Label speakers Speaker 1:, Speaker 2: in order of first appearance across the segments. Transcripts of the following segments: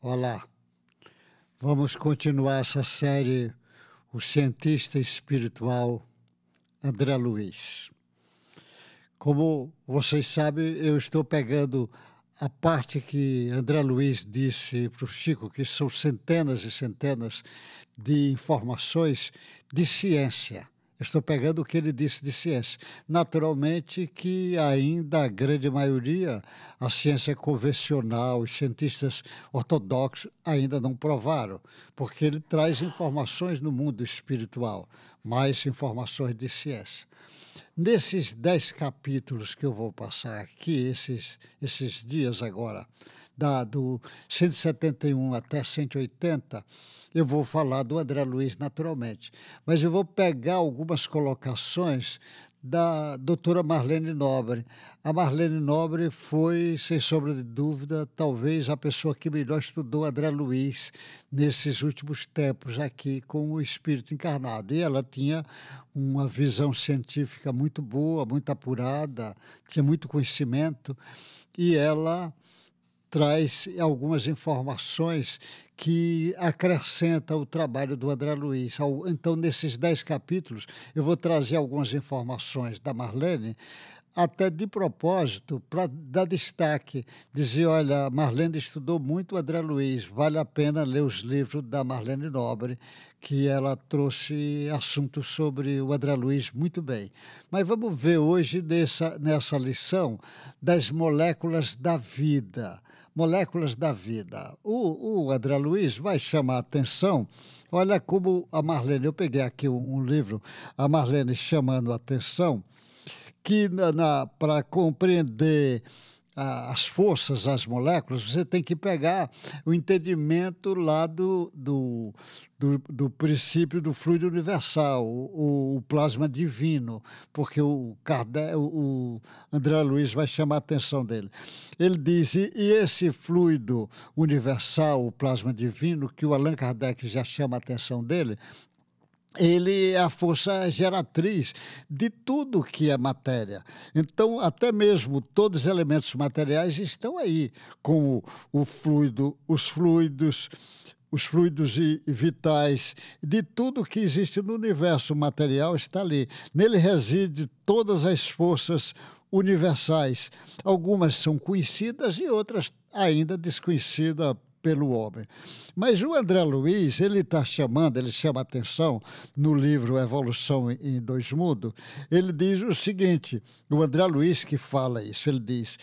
Speaker 1: Olá, vamos continuar essa série O Cientista Espiritual André Luiz. Como vocês sabem, eu estou pegando a parte que André Luiz disse para o Chico, que são centenas e centenas de informações de ciência. Eu estou pegando o que ele disse de ciência. Naturalmente que ainda a grande maioria, a ciência convencional, os cientistas ortodoxos ainda não provaram, porque ele traz informações no mundo espiritual, mais informações de ciência. Nesses 10 capítulos que eu vou passar aqui, esses dias agora, do 171 até 180, eu vou falar do André Luiz naturalmente, mas eu vou pegar algumas colocações da doutora Marlene Nobre. A Marlene Nobre foi, sem sombra de dúvida, talvez a pessoa que melhor estudou André Luiz nesses últimos tempos aqui com o espírito encarnado. E ela tinha uma visão científica muito boa, muito apurada, tinha muito conhecimento, e ela traz algumas informações que acrescentam o trabalho do André Luiz. Então, nesses 10 capítulos, eu vou trazer algumas informações da Marlene, até de propósito, para dar destaque, dizer, olha, a Marlene estudou muito o André Luiz, vale a pena ler os livros da Marlene Nobre, que ela trouxe assuntos sobre o André Luiz muito bem. Mas vamos ver hoje nessa lição das moléculas da vida. Moléculas da vida. O André Luiz vai chamar a atenção, olha como a Marlene, eu peguei aqui um livro, a Marlene chamando a atenção, que para compreender as forças, as moléculas, você tem que pegar o entendimento lá do princípio do fluido universal, o plasma divino, porque o André Luiz vai chamar a atenção dele. Ele diz, e esse fluido universal, o plasma divino, que o Allan Kardec já chama a atenção dele, ele é a força geratriz de tudo que é matéria. Então, até mesmo todos os elementos materiais estão aí, como o fluido, os fluidos vitais, de tudo que existe no universo material está ali. Nele reside todas as forças universais. Algumas são conhecidas e outras ainda desconhecidas pelo homem. Mas o André Luiz, ele chama atenção no livro Evolução em Dois Mundos, ele diz o seguinte, o André Luiz que fala isso, ele diz,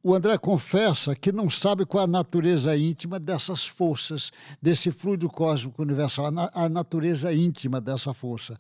Speaker 1: o André confessa que não sabe qual a natureza íntima dessas forças, desse fluido cósmico universal, a natureza íntima dessa força,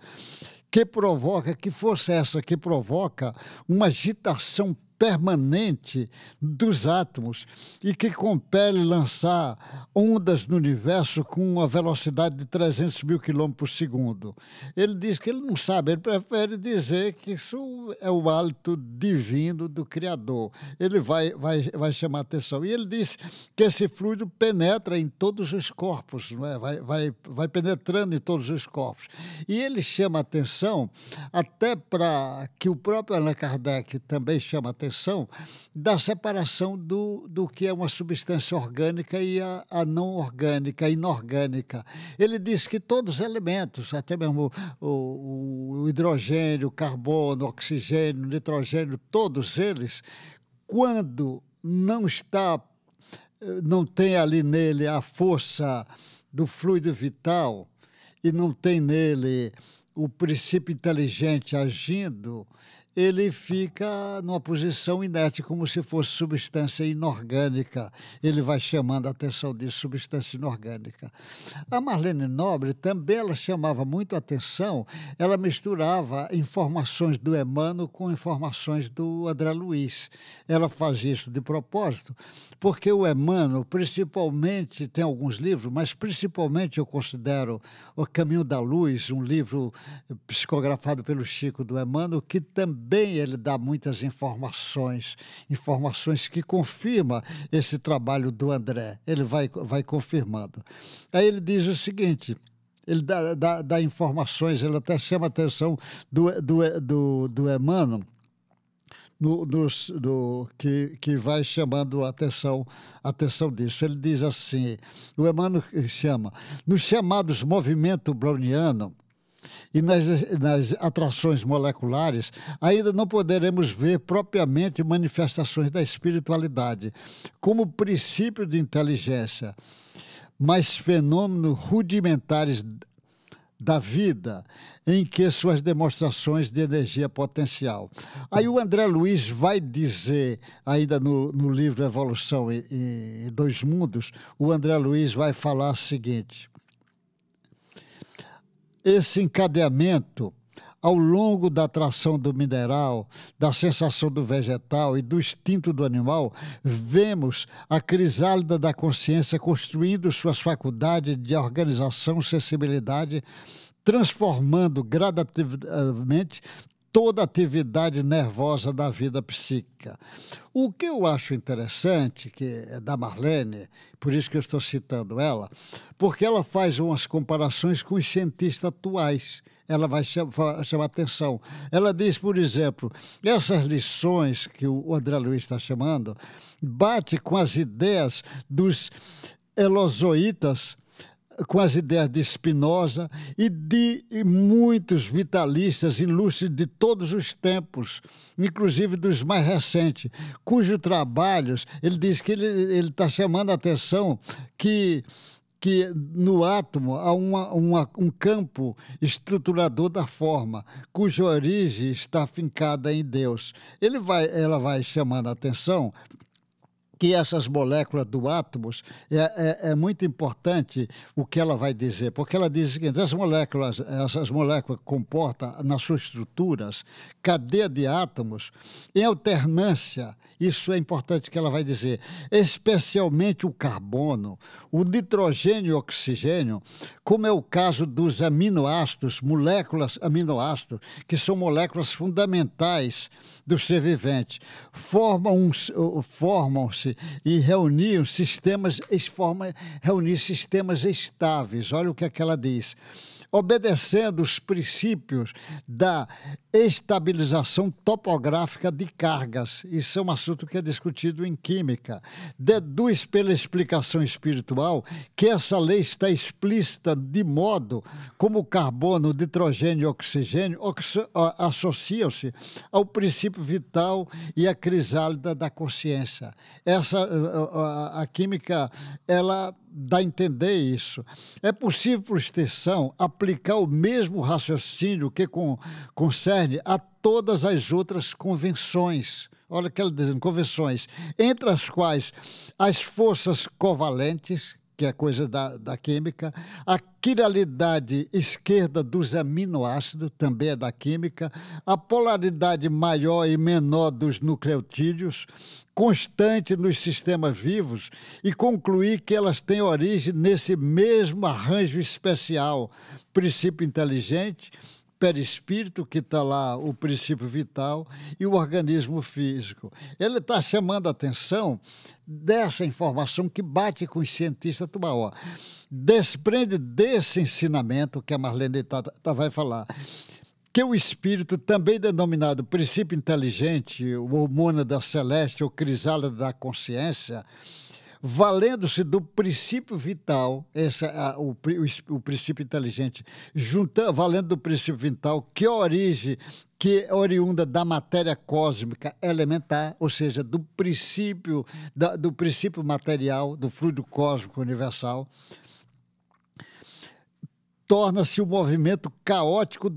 Speaker 1: que força é essa que provoca uma agitação permanente dos átomos e que compele lançar ondas no universo com uma velocidade de 300 mil quilômetros por segundo. Ele diz que ele não sabe, ele prefere dizer que isso é o hálito divino do Criador. Ele vai chamar atenção. E ele diz que esse fluido penetra em todos os corpos, não é? vai penetrando em todos os corpos. E ele chama atenção até para que o próprio Allan Kardec também chama atenção da separação do que é uma substância orgânica e a não orgânica, a inorgânica. Ele diz que todos os elementos, até mesmo o hidrogênio, o carbono, o oxigênio, o nitrogênio, todos eles, quando não tem ali nele a força do fluido vital e não tem nele o princípio inteligente agindo, ele fica numa posição inerte, como se fosse substância inorgânica. Ele vai chamando a atenção de substância inorgânica. A Marlene Nobre também ela chamava muito a atenção, ela misturava informações do Emmanuel com informações do André Luiz. Ela fazia isso de propósito, porque o Emmanuel, principalmente, tem alguns livros, mas principalmente eu considero O Caminho da Luz, um livro psicografado pelo Chico do Emmanuel, que também ele dá muitas informações que confirmam esse trabalho do André. Ele vai confirmando. Aí ele diz o seguinte, ele dá informações, ele até chama a atenção do Emmanuel, que vai chamando a atenção disso. Ele diz assim, o Emmanuel chama, nos chamados movimento browniano e nas atrações moleculares, ainda não poderemos ver propriamente manifestações da espiritualidade como princípio de inteligência, mas fenômenos rudimentares da vida, em que suas demonstrações de energia potencial. Aí o André Luiz vai dizer, ainda no livro Evolução em Dois Mundos, o André Luiz vai falar o seguinte: esse encadeamento ao longo da atração do mineral, da sensação do vegetal e do instinto do animal, vemos a crisálida da consciência construindo suas faculdades de organização, sensibilidade, transformando gradativamente toda a atividade nervosa da vida psíquica. O que eu acho interessante, que é da Marlene, por isso que eu estou citando ela, porque ela faz umas comparações com os cientistas atuais. Ela vai chamar atenção. Ela diz, por exemplo, essas lições que o André Luiz está chamando, bate com as ideias dos elozoítas, com as ideias de Spinoza e de muitos vitalistas ilustres de todos os tempos, inclusive dos mais recentes, cujos trabalhos, ele diz que ele está chamando a atenção que no átomo há um campo estruturador da forma, cuja origem está fincada em Deus. Ela vai chamando a atenção que essas moléculas do átomo, é muito importante o que ela vai dizer, porque ela diz o seguinte: essas moléculas comportam nas suas estruturas cadeia de átomos em alternância. Isso é importante que ela vai dizer, especialmente o carbono, o nitrogênio e o oxigênio, como é o caso dos aminoácidos, moléculas aminoácidos, que são moléculas fundamentais do ser vivente, formam-se e reunir sistemas estáveis. Olha o que é que ela diz. Obedecendo os princípios da estabilização topográfica de cargas. Isso é um assunto que é discutido em química. Deduz pela explicação espiritual que essa lei está explícita de modo como o carbono, o nitrogênio e o oxigênio associam-se ao princípio vital e à crisálida da consciência. A química, ela dá a entender isso. É possível, por extensão, aplicar o mesmo raciocínio que concerne a todas as outras convenções. Olha o que ela diz, convenções, entre as quais as forças covalentes, que é coisa da química, a quiralidade esquerda dos aminoácidos, também é da química, a polaridade maior e menor dos nucleotídeos, constante nos sistemas vivos, e concluir que elas têm origem nesse mesmo arranjo especial, princípio inteligente, perispírito, que está lá o princípio vital, e o organismo físico. Ele está chamando a atenção dessa informação que bate com os cientistas atuais. Desprende desse ensinamento que a Marlene vai falar, que o espírito, também denominado princípio inteligente, o mônada celeste ou crisálida da consciência, valendo-se do princípio vital, o princípio inteligente, valendo do princípio vital, que é oriunda da matéria cósmica elementar, ou seja, do princípio material, do fluido cósmico universal, torna-se o movimento caótico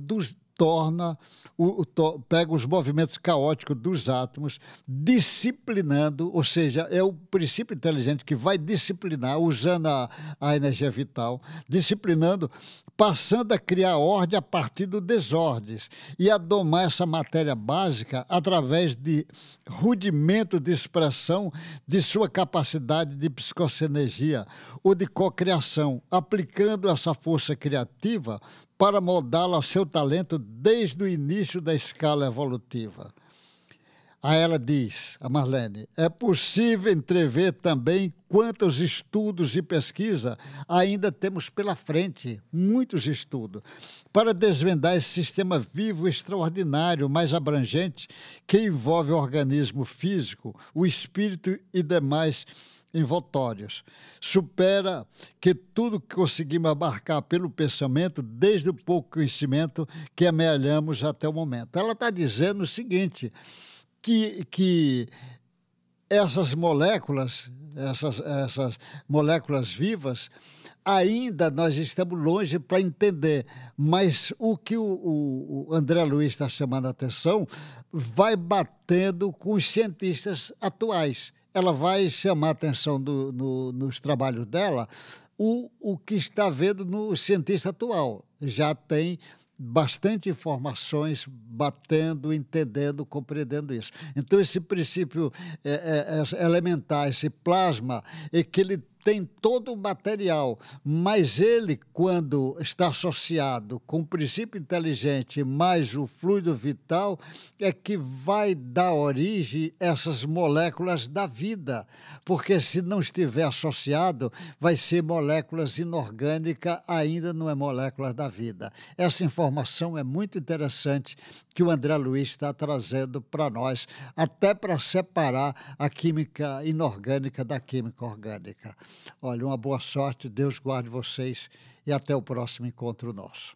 Speaker 1: pega os movimentos caóticos dos átomos, disciplinando, ou seja, é o princípio inteligente que vai disciplinar, usando a energia vital, disciplinando, passando a criar ordem a partir do desordens e a domar essa matéria básica através de rudimento de expressão de sua capacidade de psicossinergia ou de cocriação, aplicando essa força criativa para moldá-la ao seu talento desde o início da escala evolutiva. Aí ela diz, a Marlene, é possível entrever também quantos estudos e pesquisa ainda temos pela frente, muitos estudos, para desvendar esse sistema vivo extraordinário, mais abrangente, que envolve o organismo físico, o espírito e demais envoltórios. Supera que tudo que conseguimos abarcar pelo pensamento, desde o pouco conhecimento que amealhamos até o momento. Ela está dizendo o seguinte, que essas moléculas vivas, ainda nós estamos longe para entender, mas o que o André Luiz está chamando a atenção vai batendo com os cientistas atuais. Ela vai chamar a atenção nos trabalhos dela o que está vendo no cientista atual. Já tem bastante informações batendo, entendendo, compreendendo isso. Então, esse princípio elementar, esse plasma, é que ele tem todo o material, mas ele, quando está associado com o princípio inteligente mais o fluido vital, é que vai dar origem a essas moléculas da vida, porque se não estiver associado, vai ser moléculas inorgânicas, ainda não é moléculas da vida. Essa informação é muito interessante que o André Luiz está trazendo para nós, até para separar a química inorgânica da química orgânica. Olha, uma boa sorte, Deus guarde vocês e até o próximo encontro nosso.